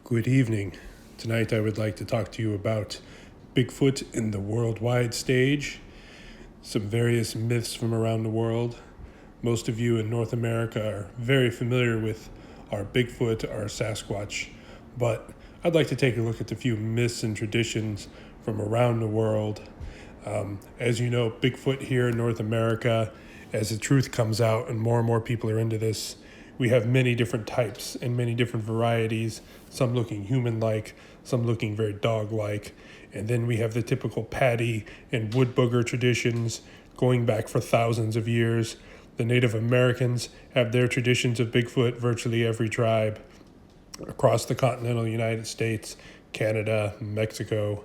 Good evening. Tonight I would like to talk to you about Bigfoot in the worldwide stage, some various myths from around the world. Most of you in North America are very familiar with our Bigfoot, our Sasquatch, but I'd like to take a look at a few myths and traditions from around the world. As you know, Bigfoot here in North America, as the truth comes out and more people are into this, we have many different types and many different varieties, some looking human-like, some looking very dog-like. And then we have the typical paddy and wood booger traditions going back for thousands of years. The Native Americans have their traditions of Bigfoot, virtually every tribe across the continental United States, Canada, Mexico.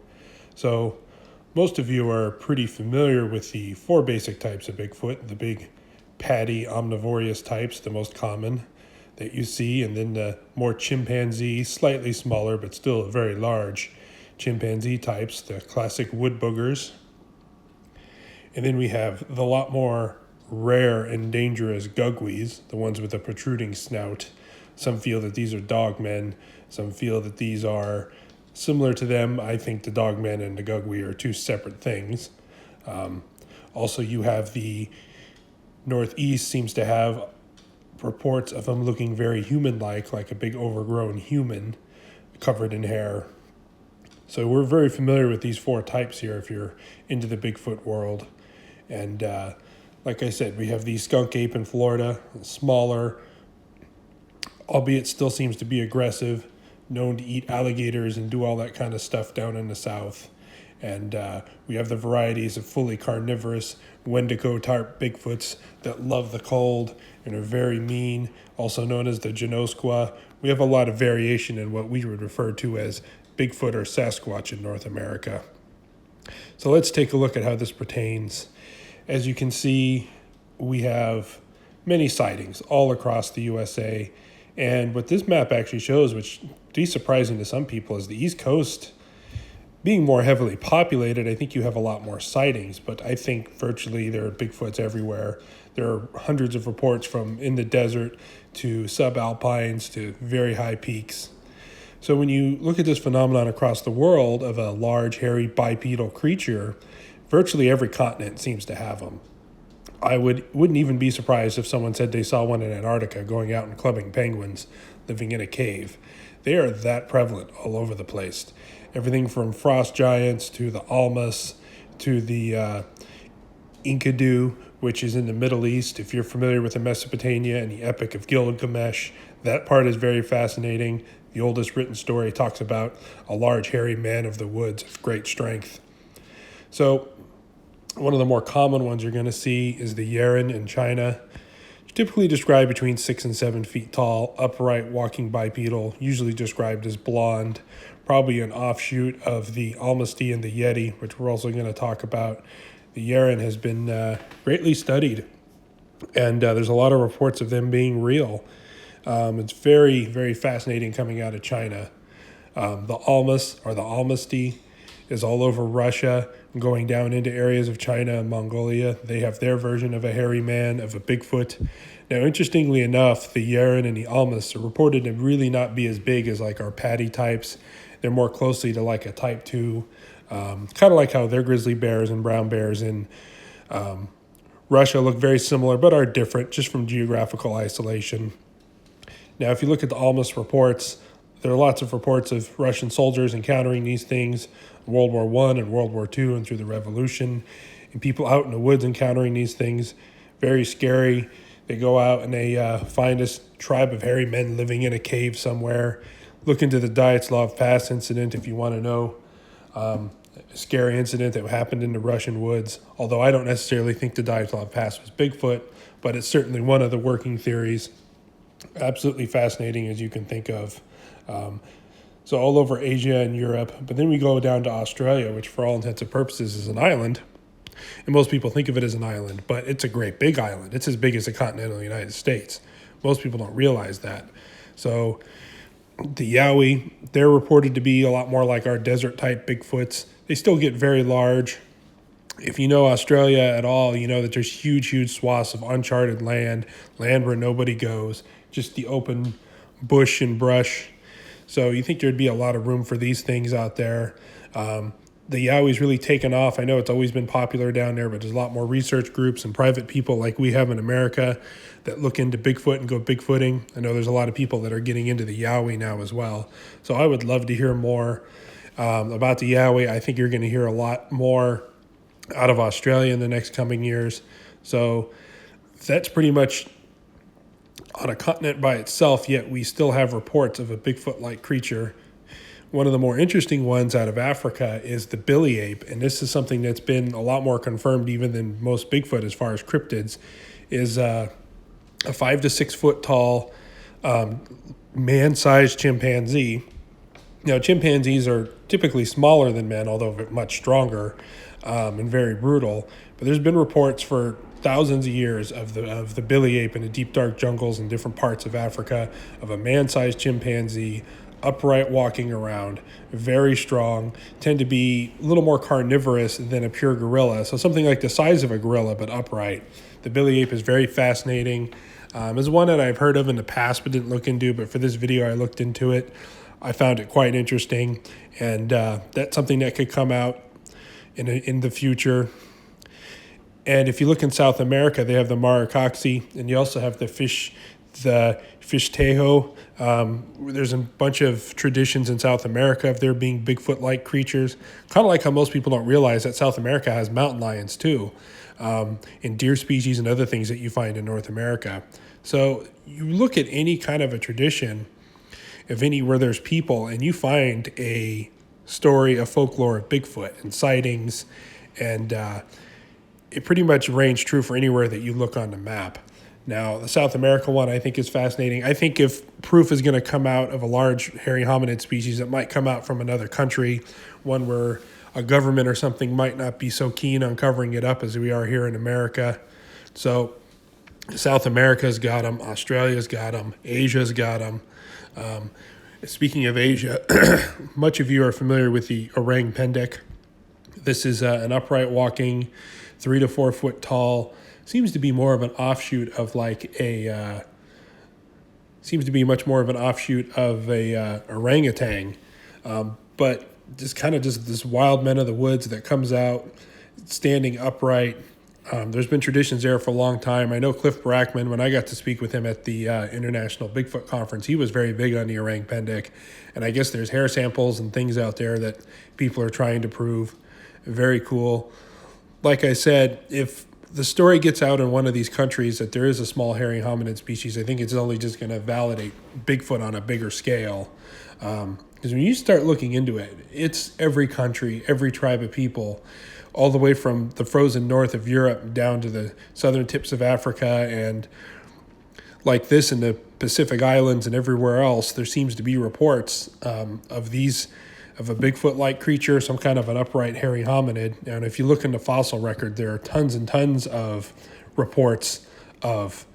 So most of you are pretty familiar with the four basic types of Bigfoot, the big paddy omnivorous types, the most common that you see, and then the more chimpanzee, slightly smaller but still very large chimpanzee types, the classic wood boogers. And then we have the lot more rare and dangerous gugwees, the ones with a protruding snout. Some feel that these are dogmen, some feel that these are similar to them. I think the dogmen and the gugwee are two separate things. Also, you have the Northeast seems to have reports of them looking very human-like, like a big overgrown human covered in hair. So we're very familiar with these four types here if you're into the Bigfoot world. And like I said, we have the skunk ape in Florida, smaller, albeit still seems to be aggressive, known to eat alligators and do all that kind of stuff down in the South. And we have the varieties of fully carnivorous Wendigo type Bigfoots that love the cold and are very mean, also known as the Genosqua. We have a lot of variation in what we would refer to as Bigfoot or Sasquatch in North America. So let's take a look at how this pertains. As you can see, we have many sightings all across the USA. And what this map actually shows, which is surprising to some people, is the East Coast being more heavily populated. I think you have a lot more sightings, but I think virtually there are Bigfoots everywhere. There are hundreds of reports from in the desert to subalpines to very high peaks. So when you look at this phenomenon across the world of a large, hairy, bipedal creature, virtually every continent seems to have them. I wouldn't even be surprised if someone said they saw one in Antarctica going out and clubbing penguins living in a cave. They are that prevalent all over the place. Everything from frost giants to the almas to the Enkidu, which is in the Middle East. If you're familiar with the Mesopotamia and the Epic of Gilgamesh, that part is very fascinating. The oldest written story talks about a large hairy man of the woods of great strength. So one of the more common ones you're going to see is the Yeren in China. Typically described between 6 and 7 feet tall, upright, walking bipedal, usually described as blonde, probably an offshoot of the Almasty and the Yeti, which we're also going to talk about. The Yeren has been greatly studied, and there's a lot of reports of them being real. It's very, very fascinating coming out of China. The Almas, or the Almasty, is all over Russia, going down into areas of China and Mongolia. They have their version of a hairy man, of a Bigfoot. Now, interestingly enough, the Yeren and the Almas are reported to really not be as big as like our paddy types. They're more closely to like a type 2, kind of like how their grizzly bears and brown bears in Russia look very similar, but are different just from geographical isolation. Now, if you look at the Almas reports, there are lots of reports of Russian soldiers encountering these things in World War I and World War II and through the Revolution, and people out in the woods encountering these things. Very scary. They go out and they find this tribe of hairy men living in a cave somewhere. Look into the Dyatlov Pass incident if you want to know. A scary incident that happened in the Russian woods, although I don't necessarily think the Dyatlov Pass was Bigfoot, but it's certainly one of the working theories. Absolutely fascinating as you can think of. So all over Asia and Europe, but then we go down to Australia, which for all intents and purposes is an island. And most people think of it as an island, but it's a great big island. It's as big as the continental United States. Most people don't realize that. So the Yowie, they're reported to be a lot more like our desert type Bigfoots. They still get very large. If you know Australia at all, you know that there's huge swaths of uncharted land where nobody goes, just the open bush and brush. So you think there'd be a lot of room for these things out there. The Yowie's really taken off. I know it's always been popular down there, but there's a lot more research groups and private people like we have in America that look into Bigfoot and go Bigfooting. I know there's a lot of people that are getting into the Yowie now as well. So I would love to hear more about the Yowie. I think you're going to hear a lot more out of Australia in the next coming years. So that's pretty much on a continent by itself, yet we still have reports of a Bigfoot-like creature. One of the more interesting ones out of Africa is the billy ape, and this is something that's been a lot more confirmed even than most Bigfoot as far as cryptids, is a 5 to 6 foot tall man-sized chimpanzee. Now, chimpanzees are typically smaller than men, although much stronger and very brutal. But there's been reports for thousands of years of the billy ape in the deep dark jungles in different parts of Africa, of a man-sized chimpanzee upright walking around, very strong, tend to be a little more carnivorous than a pure gorilla. So something like the size of a gorilla, but upright. The billy ape is very fascinating. It's one that I've heard of in the past but didn't look into, but for this video I looked into it. I found it quite interesting, and that's something that could come out in the future. And if you look in South America, they have the Maracoxy, and you also have the fish tejo. There's a bunch of traditions in South America of there being Bigfoot-like creatures. Kind of like how most people don't realize that South America has mountain lions too, and deer species and other things that you find in North America. So you look at any kind of a tradition of any where there's people, and you find a story, a folklore of Bigfoot and sightings, and it pretty much reigns true for anywhere that you look on the map. Now, the South America one I think is fascinating. I think if proof is going to come out of a large hairy hominid species, it might come out from another country, one where a government or something might not be so keen on covering it up as we are here in America. So South America's got them, Australia's got them, Asia's got them. Speaking of Asia, much of you are familiar with the orang Pendek. This is an upright walking, 3 to 4 foot tall, seems to be more of an offshoot of orangutan, but just this wild man of the woods that comes out standing upright. There's been traditions there for a long time. I know Cliff Brackman, when I got to speak with him at the International Bigfoot Conference, he was very big on the orang Pendek, and I guess there's hair samples and things out there that people are trying to prove. Very cool. Like I said, if the story gets out in one of these countries that there is a small hairy hominid species, I think it's only just going to validate Bigfoot on a bigger scale. Because when you start looking into it, it's every country, every tribe of people, all the way from the frozen north of Europe down to the southern tips of Africa, and like this in the Pacific Islands and everywhere else, there seems to be reports of a Bigfoot-like creature, some kind of an upright hairy hominid. And if you look in the fossil record, there are tons and tons of reports of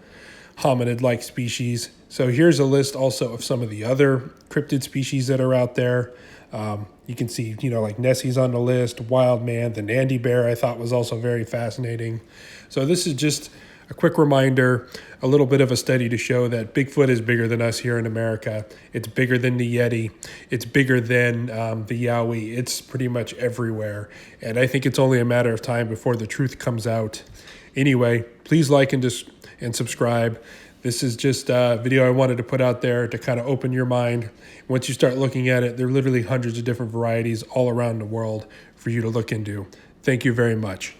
hominid-like species. So here's a list also of some of the other cryptid species that are out there. You can see, like Nessie's on the list, wild man, the Nandi bear I thought was also very fascinating. So this is just a quick reminder, a little bit of a study to show that Bigfoot is bigger than us here in America. It's bigger than the Yeti. It's bigger than the Yowie. It's pretty much everywhere. And I think it's only a matter of time before the truth comes out. Anyway, please like and subscribe. This is just a video I wanted to put out there to kind of open your mind. Once you start looking at it, there are literally hundreds of different varieties all around the world for you to look into. Thank you very much.